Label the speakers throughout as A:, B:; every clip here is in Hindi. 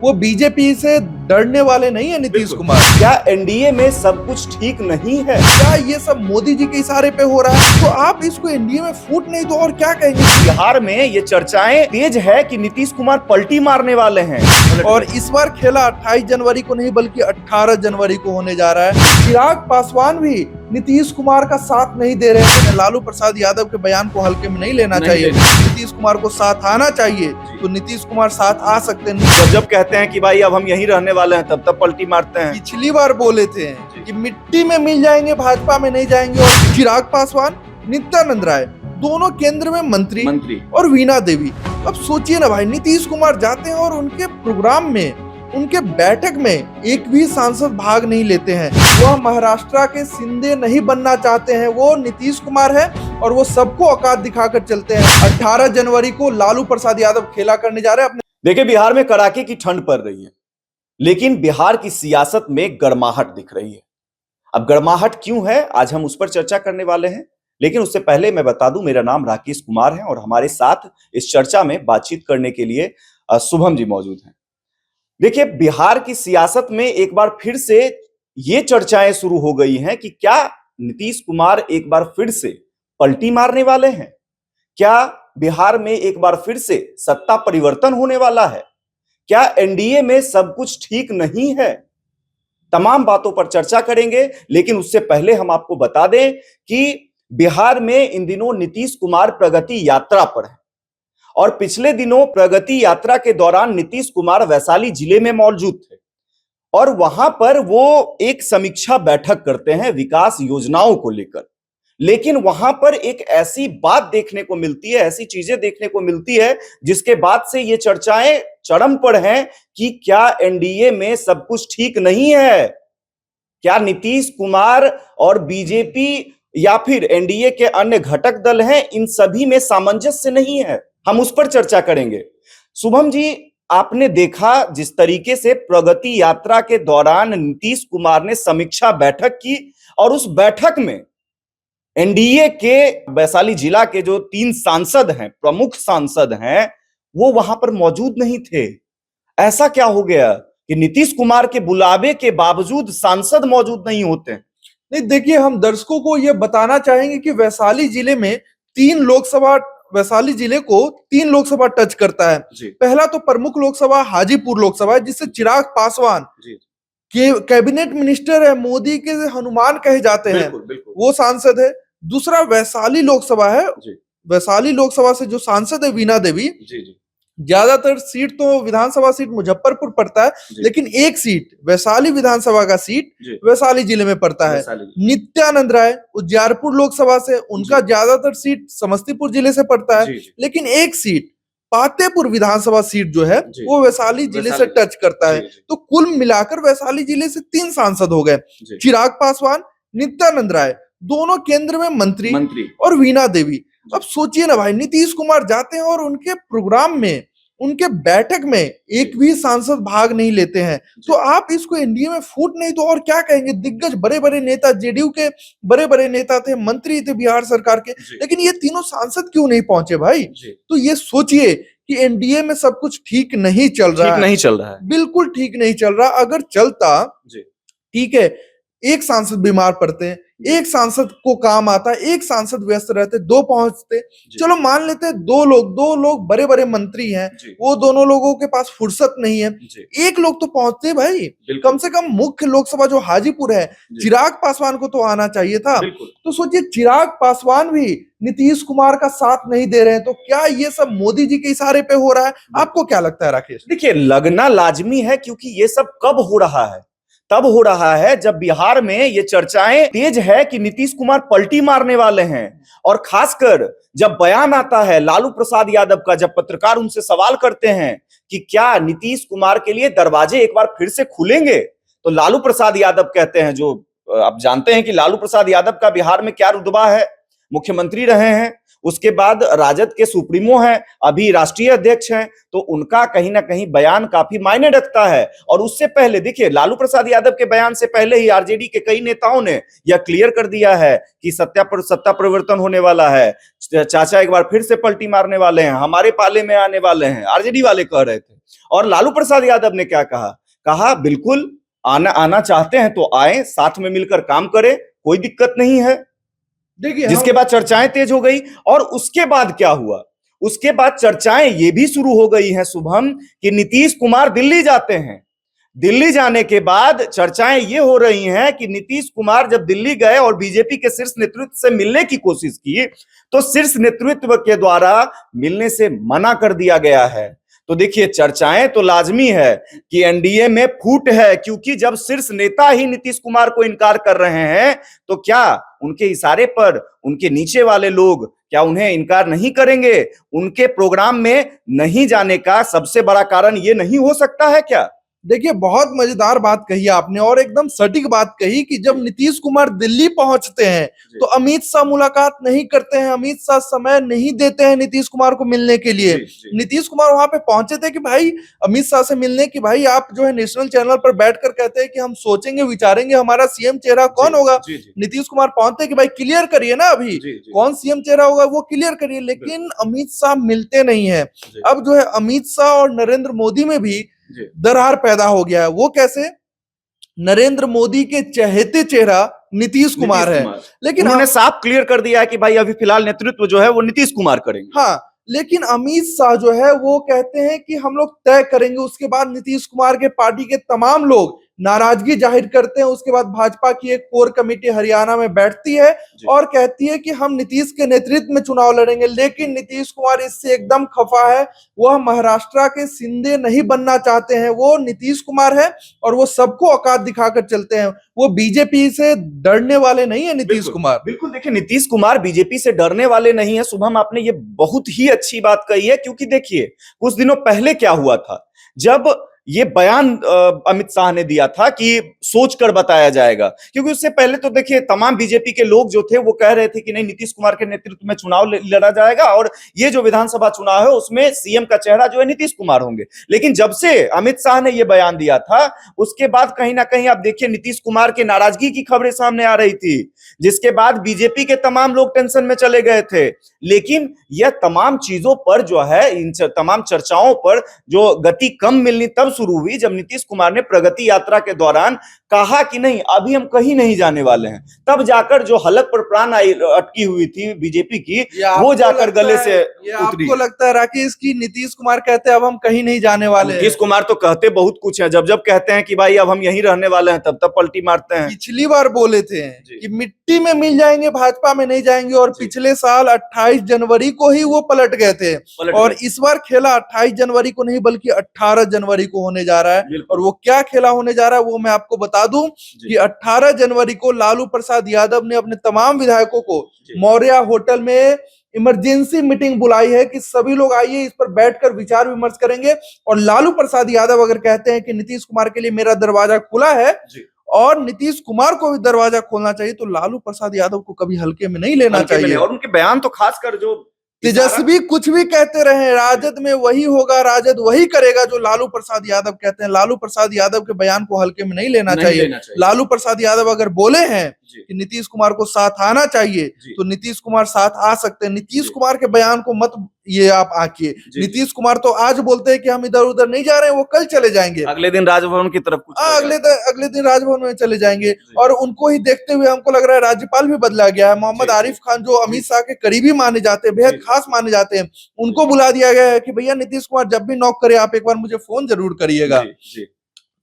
A: वो बीजेपी से डरने वाले नहीं है नीतीश कुमार।
B: क्या एनडीए में सब कुछ ठीक नहीं है?
A: क्या ये सब मोदी जी के इशारे पे हो रहा है? तो आप इसको एनडीए में फूट नहीं तो और क्या कहेंगे।
B: बिहार में ये चर्चाएं तेज है कि नीतीश कुमार पलटी मारने वाले हैं
A: और इस बार खेला 28 जनवरी को नहीं बल्कि 18 जनवरी को होने जा रहा है। चिराग पासवान भी नीतीश कुमार का साथ नहीं दे रहे हैं। लालू प्रसाद यादव के बयान को हल्के में नहीं लेना चाहिए। नीतीश कुमार को साथ आना चाहिए तो नीतीश कुमार साथ आ सकते हैं।
B: जब कहते हैं कि भाई अब हम यहीं रहने वाले हैं तब पलटी मारते हैं।
A: पिछली बार बोले थे कि मिट्टी में मिल जाएंगे, भाजपा में नहीं जाएंगे। और चिराग पासवान, नित्यानंद राय दोनों केंद्र में मंत्री और वीणा देवी। अब सोचिए ना भाई, नीतीश कुमार जाते हैं और उनके प्रोग्राम में, उनके बैठक में एक भी सांसद भाग नहीं लेते हैं। वह महाराष्ट्र के शिंदे नहीं बनना चाहते हैं, वो नीतीश कुमार है और वो सबको औकात दिखाकर चलते हैं। 18 जनवरी को लालू प्रसाद यादव खेला करने जा रहे हैं अपने।
B: देखिए, बिहार में कड़ाके की ठंड पड़ रही है, लेकिन बिहार की सियासत में गर्माहट दिख रही है। अब गर्माहट क्यों है, आज हम उस पर चर्चा करने वाले हैं। लेकिन उससे पहले मैं बता दूं, मेरा नाम राकेश कुमार है और हमारे साथ इस चर्चा में बातचीत करने के लिए शुभम जी मौजूद हैं। देखिए, बिहार की सियासत में एक बार फिर से ये चर्चाएं शुरू हो गई हैं कि क्या नीतीश कुमार एक बार फिर से पलटी मारने वाले हैं? क्या बिहार में एक बार फिर से सत्ता परिवर्तन होने वाला है? क्या एनडीए में सब कुछ ठीक नहीं है? तमाम बातों पर चर्चा करेंगे, लेकिन उससे पहले हम आपको बता दें कि बिहार में इन दिनों नीतीश कुमार प्रगति यात्रा पर है और पिछले दिनों प्रगति यात्रा के दौरान नीतीश कुमार वैशाली जिले में मौजूद थे और वहां पर वो एक समीक्षा बैठक करते हैं विकास योजनाओं को लेकर। लेकिन वहां पर एक ऐसी बात देखने को मिलती है, ऐसी चीजें देखने को मिलती है जिसके बाद से ये चर्चाएं चरम पर हैं कि क्या एनडीए में सब कुछ ठीक नहीं है? क्या नीतीश कुमार और बीजेपी या फिर एनडीए के अन्य घटक दल हैं, इन सभी में सामंजस्य नहीं है? हम उस पर चर्चा करेंगे। शुभम जी, आपने देखा जिस तरीके से प्रगति यात्रा के दौरान नीतीश कुमार ने समीक्षा बैठक की और उस बैठक में एनडीए के वैशाली जिला के जो 3 सांसद हैं, प्रमुख सांसद हैं, वो वहां पर मौजूद नहीं थे। ऐसा क्या हो गया कि नीतीश कुमार के बुलावे के बावजूद सांसद मौजूद नहीं होते?
A: नहीं, देखिए, हम दर्शकों को यह बताना चाहेंगे कि वैशाली जिले में 3 लोकसभा, वैशाली जिले को 3 लोकसभा टच करता है। पहला तो प्रमुख लोकसभा हाजीपुर लोकसभा है, जिससे चिराग पासवान के कैबिनेट मिनिस्टर है, मोदी के हनुमान कहे जाते हैं, वो सांसद है। दूसरा वैशाली लोकसभा है। वैशाली लोकसभा से जो सांसद है वीणा देवी, ज्यादातर सीट तो विधानसभा सीट मुजफ्फरपुर पड़ता है, लेकिन एक सीट वैशाली विधानसभा का सीट वैशाली जिले में पड़ता है। नित्यानंद राय उज्जैरपुर लोकसभा से, उनका ज्यादातर सीट समस्तीपुर जिले से पड़ता है, लेकिन एक सीट पातेपुर विधानसभा सीट जो है वो वैशाली जिले से टच करता है। तो कुल मिलाकर वैशाली जिले से 3 सांसद हो गए। चिराग पासवान, नित्यानंद राय दोनों केंद्र में मंत्री और वीणा देवी। अब सोचिए ना भाई, नीतीश कुमार जाते हैं और उनके प्रोग्राम में, उनके बैठक में एक भी सांसद भाग नहीं लेते हैं। तो आप इसको एनडीए में फूट नहीं तो और क्या कहेंगे। दिग्गज बड़े बड़े नेता, जेडीयू के बड़े बड़े नेता थे, मंत्री थे बिहार सरकार के, लेकिन ये तीनों सांसद क्यों नहीं पहुंचे भाई? तो ये सोचिए कि एनडीए में सब कुछ ठीक नहीं चल रहा है। बिल्कुल ठीक नहीं चल रहा। अगर चलता, ठीक है, एक सांसद बीमार पड़ते हैं, एक सांसद को काम आता है, एक सांसद व्यस्त रहते, 2 पहुंचते, चलो मान लेते हैं 2 लोग बड़े बड़े मंत्री हैं, वो दोनों लोगों के पास फुर्सत नहीं है, एक लोग तो पहुंचते भाई। कम से कम मुख्य लोकसभा जो हाजीपुर है, चिराग पासवान को तो आना चाहिए था। तो सोचिए, चिराग पासवान भी नीतीश कुमार का साथ नहीं दे रहे हैं, तो क्या ये सब मोदी जी के इशारे पे हो रहा है? आपको क्या लगता है राकेश?
B: देखिए, लगना लाजमी है, क्योंकि ये सब कब हो रहा है? तब हो रहा है जब बिहार में ये चर्चाएं तेज है कि नीतीश कुमार पलटी मारने वाले हैं। और खासकर जब बयान आता है लालू प्रसाद यादव का, जब पत्रकार उनसे सवाल करते हैं कि क्या नीतीश कुमार के लिए दरवाजे एक बार फिर से खुलेंगे, तो लालू प्रसाद यादव कहते हैं, जो आप जानते हैं कि लालू प्रसाद यादव का बिहार में क्या रुतबा है, मुख्यमंत्री रहे हैं, उसके बाद राजद के सुप्रीमो हैं, अभी राष्ट्रीय अध्यक्ष हैं, तो उनका कहीं ना कहीं बयान काफी मायने रखता है। और उससे पहले देखिए, लालू प्रसाद यादव के बयान से पहले ही आरजेडी के कई नेताओं ने यह क्लियर कर दिया है कि सत्ता परिवर्तन होने वाला है, चाचा एक बार फिर से पलटी मारने वाले हैं, हमारे पाले में आने वाले हैं, आरजेडी वाले कह रहे थे। और लालू प्रसाद यादव ने क्या कहा? कहा बिल्कुल आना चाहते हैं तो आए, साथ में मिलकर काम करें, कोई दिक्कत नहीं है।
A: देखिए
B: जिसके बाद चर्चाएं तेज हो गई। और उसके बाद क्या हुआ? उसके बाद चर्चाएं ये भी शुरू हो गई हैं शुभम कि नीतीश कुमार दिल्ली जाते हैं। दिल्ली जाने के बाद चर्चाएं ये हो रही हैं कि नीतीश कुमार जब दिल्ली गए और बीजेपी के शीर्ष नेतृत्व से मिलने की कोशिश की तो शीर्ष नेतृत्व के द्वारा मिलने से मना कर दिया गया है। तो देखिए चर्चाएं तो लाजमी है कि एनडीए में फूट है, क्योंकि जब शीर्ष नेता ही नीतीश कुमार को इनकार कर रहे हैं तो क्या उनके इशारे पर उनके नीचे वाले लोग क्या उन्हें इनकार नहीं करेंगे? उनके प्रोग्राम में नहीं जाने का सबसे बड़ा कारण ये नहीं हो सकता है क्या?
A: देखिए बहुत मजेदार बात कही आपने और एकदम सटीक बात कही कि जब नीतीश कुमार दिल्ली पहुंचते हैं तो अमित शाह मुलाकात नहीं करते हैं, अमित शाह समय नहीं देते हैं नीतीश कुमार को मिलने के लिए। नीतीश कुमार वहां पे पहुंचे थे कि भाई अमित शाह से मिलने की, भाई आप जो है नेशनल चैनल पर बैठकर कहते हैं कि हम सोचेंगे विचारेंगे हमारा सीएम चेहरा कौन होगा। नीतीश कुमार पहुंचते कि भाई क्लियर करिए ना, अभी कौन सीएम चेहरा होगा वो क्लियर करिए, लेकिन अमित शाह मिलते नहीं है। अब जो है अमित शाह और नरेंद्र मोदी में भी दरार पैदा हो गया है। वो कैसे? नरेंद्र मोदी के चहेते चेहरा नीतीश कुमार है, लेकिन
B: उन्होंने साफ क्लियर कर दिया है कि भाई अभी फिलहाल नेतृत्व जो है वो नीतीश कुमार करेंगे।
A: हाँ, लेकिन अमित शाह जो है वो कहते हैं कि हम लोग तय करेंगे। उसके बाद नीतीश कुमार के पार्टी के तमाम लोग नाराजगी जाहिर करते हैं। उसके बाद भाजपा की एक कोर कमेटी हरियाणा में बैठती है और कहती है कि हम नीतीश के नेतृत्व में चुनाव लड़ेंगे, लेकिन नीतीश कुमार इससे एकदम खफा है। वह महाराष्ट्र के शिंदे नहीं बनना चाहते हैं, वो नीतीश कुमार है और वो सबको औकात दिखाकर चलते हैं। वो बीजेपी से डरने वाले नहीं है नीतीश कुमार।
B: बिल्कुल, देखिए नीतीश कुमार बीजेपी से डरने वाले नहीं है। शुभम आपने ये बहुत ही अच्छी बात कही है, क्योंकि देखिए कुछ दिनों पहले क्या हुआ था, जब ये बयान अमित शाह ने दिया था कि सोचकर बताया जाएगा, क्योंकि उससे पहले तो देखिए तमाम बीजेपी के लोग जो थे वो कह रहे थे कि नहीं नीतीश कुमार के नेतृत्व में चुनाव लड़ा जाएगा और ये जो विधानसभा चुनाव है उसमें सीएम का चेहरा जो है नीतीश कुमार होंगे। लेकिन जब से अमित शाह ने ये बयान दिया था उसके बाद कहीं ना कहीं आप देखिए नीतीश कुमार के नाराजगी की खबरें सामने आ रही थी, जिसके बाद बीजेपी के तमाम लोग टेंशन में चले गए थे। लेकिन यह तमाम चीजों पर जो है, इन तमाम चर्चाओं पर जो गति कम मिलनी तब शुरू हुई जब नीतीश कुमार ने प्रगति यात्रा के दौरान कहा कि नहीं अभी हम कहीं नहीं जाने वाले हैं। तब जाकर जो हलक पर प्राण अटकी हुई थी बीजेपी की, वो जाकर गले से उतरी।
A: आपको लगता है राकेश की नीतीश कुमार कहते हैं अब हम कहीं नहीं जाने वाले हैं?
B: नीतीश कुमार तो कहते बहुत कुछ है, जब जब कहते हैं कि भाई अब हम यहीं रहने वाले हैं तब तब पलटी मारते हैं।
A: पिछली बार बोले थे कि मिट्टी में मिल जाएंगे, भाजपा में नहीं जाएंगे, और पिछले साल 28 जनवरी को ही वो पलट गए थे। और इस बार खेला 28 जनवरी को नहीं बल्कि 18 जनवरी को होने जा रहा है। और वो क्या खेला होने जा रहा है वो मैं आपको बता दूं कि 18 जनवरी को लालू प्रसाद यादव ने अपने तमाम विधायकों को मौर्या होटल में इमरजेंसी मीटिंग बुलाई है कि सभी लोग आइए, इस पर बैठकर विचार विमर्श करेंगे। और लालू प्रसाद यादव अगर कहते हैं कि नीतीश कुमार के लिए मेरा दरवाजा खुला है और नीतीश कुमार को भी दरवाजा खोलना चाहिए, तो लालू प्रसाद यादव को कभी हल्के में नहीं लेना चाहिए।
B: और उनके बयान तो खासकर जो
A: तेजस्वी कुछ भी कहते रहे, राजद में वही होगा, राजद वही करेगा जो लालू प्रसाद यादव कहते हैं। लालू प्रसाद यादव के बयान को हल्के में नहीं लेना चाहिए। लालू प्रसाद यादव अगर बोले हैं कि नीतीश कुमार को साथ आना चाहिए तो नीतीश कुमार साथ आ सकते हैं। नीतीश कुमार के बयान को मत ये आप आंकिए। नीतीश कुमार तो आज बोलते हैं कि हम इधर उधर नहीं जा रहे हैं, वो कल चले जाएंगे,
B: अगले दिन राजभवन की तरफ
A: अगले दिन राजभवन में चले जाएंगे। और उनको ही देखते हुए हमको लग रहा है राज्यपाल भी बदला गया है। मोहम्मद आरिफ खान जो अमित शाह के करीबी माने जाते हैं, बेहद खास माने जाते हैं, उनको बुला दिया गया है कि भैया नीतीश कुमार जब भी नॉक करे आप एक बार मुझे फोन जरूर करिएगा।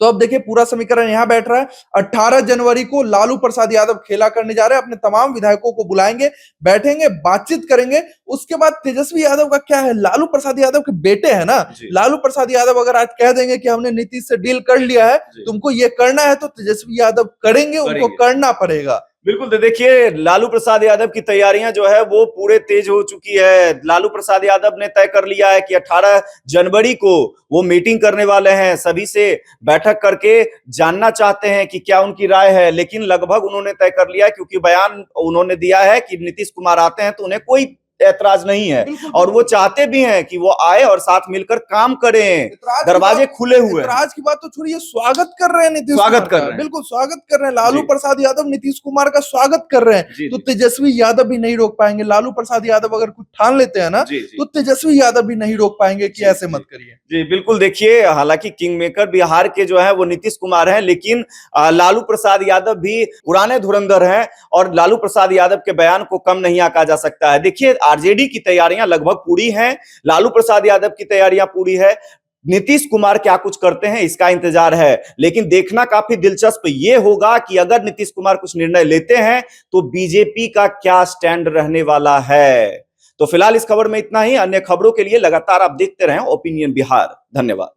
A: तो अब देखिए पूरा समीकरण यहां बैठ रहा है। 18 जनवरी को लालू प्रसाद यादव खेला करने जा रहे हैं, अपने तमाम विधायकों को बुलाएंगे, बैठेंगे, बातचीत करेंगे। उसके बाद तेजस्वी यादव का क्या है, लालू प्रसाद यादव के बेटे हैं ना, लालू प्रसाद यादव अगर आज कह देंगे कि हमने नीतीश से डील कर लिया है, तुमको ये करना है, तो तेजस्वी यादव करेंगे, उनको करना पड़ेगा।
B: बिल्कुल, तो देखिए लालू प्रसाद यादव की तैयारियां जो है वो पूरे तेज हो चुकी है। लालू प्रसाद यादव ने तय कर लिया है कि 18 जनवरी को वो मीटिंग करने वाले हैं, सभी से बैठक करके जानना चाहते हैं कि क्या उनकी राय है। लेकिन लगभग उन्होंने तय कर लिया है, क्योंकि बयान उन्होंने दिया है कि नीतीश कुमार आते हैं तो उन्हें कोई ऐतराज नहीं है। और वो चाहते भी हैं कि वो आए और साथ मिलकर काम करें, दरवाजे खुले हुए हैं।
A: ऐतराज की बात तो छोड़िए, स्वागत कर रहे हैं नीतीश
B: स्वागत
A: कुमार
B: कर
A: का।
B: रहे हैं।
A: बिल्कुल स्वागत कर रहे हैं। लालू
B: जी।
A: प्रसाद यादव नीतीश कुमार का स्वागत कर रहे हैं। तो तेजस्वी यादव भी नहीं रोक पाएंगे। लालू प्रसाद यादव अगर कुछ ठान लेते हैं ना, तो तेजस्वी यादव भी नहीं रोक पाएंगे कि ऐसे मत करिए।
B: जी बिल्कुल। देखिए, हालांकि किंग मेकर बिहार के जो है वो नीतीश कुमार हैं, लेकिन लालू प्रसाद यादव भी पुराने धुरंधर हैं और लालू प्रसाद यादव के बयान को कम नहीं आंका जा सकता है। देखिए, आरजेडी की तैयारियां लगभग पूरी हैं, लालू प्रसाद यादव की तैयारियां पूरी है। नीतीश कुमार क्या कुछ करते हैं इसका इंतजार है, लेकिन देखना काफी दिलचस्प ये होगा कि अगर नीतीश कुमार कुछ निर्णय लेते हैं तो बीजेपी का क्या स्टैंड रहने वाला है। तो फिलहाल इस खबर में इतना ही। अन्य खबरों के लिए लगातार आप देखते रहें ओपिनियन बिहार। धन्यवाद।